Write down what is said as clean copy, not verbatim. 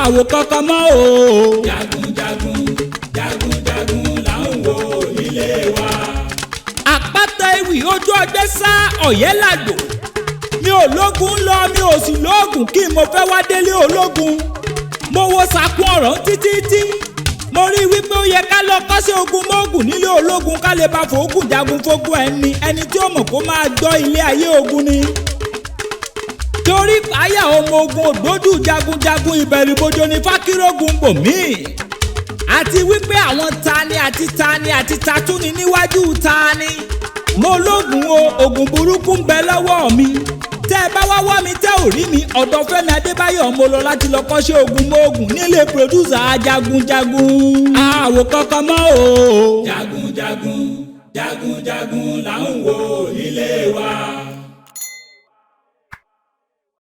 àwò kankan mọ́ o. jagunjagun jagunjagun là ń wò nílé wa. Apataewi ojú ọgbẹ́ sá ọ̀yẹ́ làgbò. mi ò lógun lọ mi ò sì lóògùn kí mo fẹ́ wá délé ológun. mo wo sàkún ọ̀rọ̀ títí. mo rí wípé ó yẹ ká lọ kọ́ṣẹ́ ogun mọ́ọ̀gùn nílé ológun ká lè bá fòógùn jagun fógún ẹni tí ó mọ̀ kó máa gbọ́ ilé ayé ogun ni. torí àyà ọmọ ogun ògbójú jagunjagun ìbẹ̀rùbojo ni fákírógun bò mí. àti wípé àwọn tani àti tatúni níwájú tani. mo lógun o ogun burúkú ń bẹ lọ́wọ́ mi. tẹ́ ẹ bá wá wá mi tẹ́ ò rí mi ọ̀dọ̀ Fẹ́mi Adébáyọ̀ mo lọ láti lọ kọ́ṣẹ́ ogun mọ́ọ̀gùn nílé pòdúsà jagunjagun. àwò kankan mọ́ o. jagunjagun jagunjagun là ń wò nílé wa.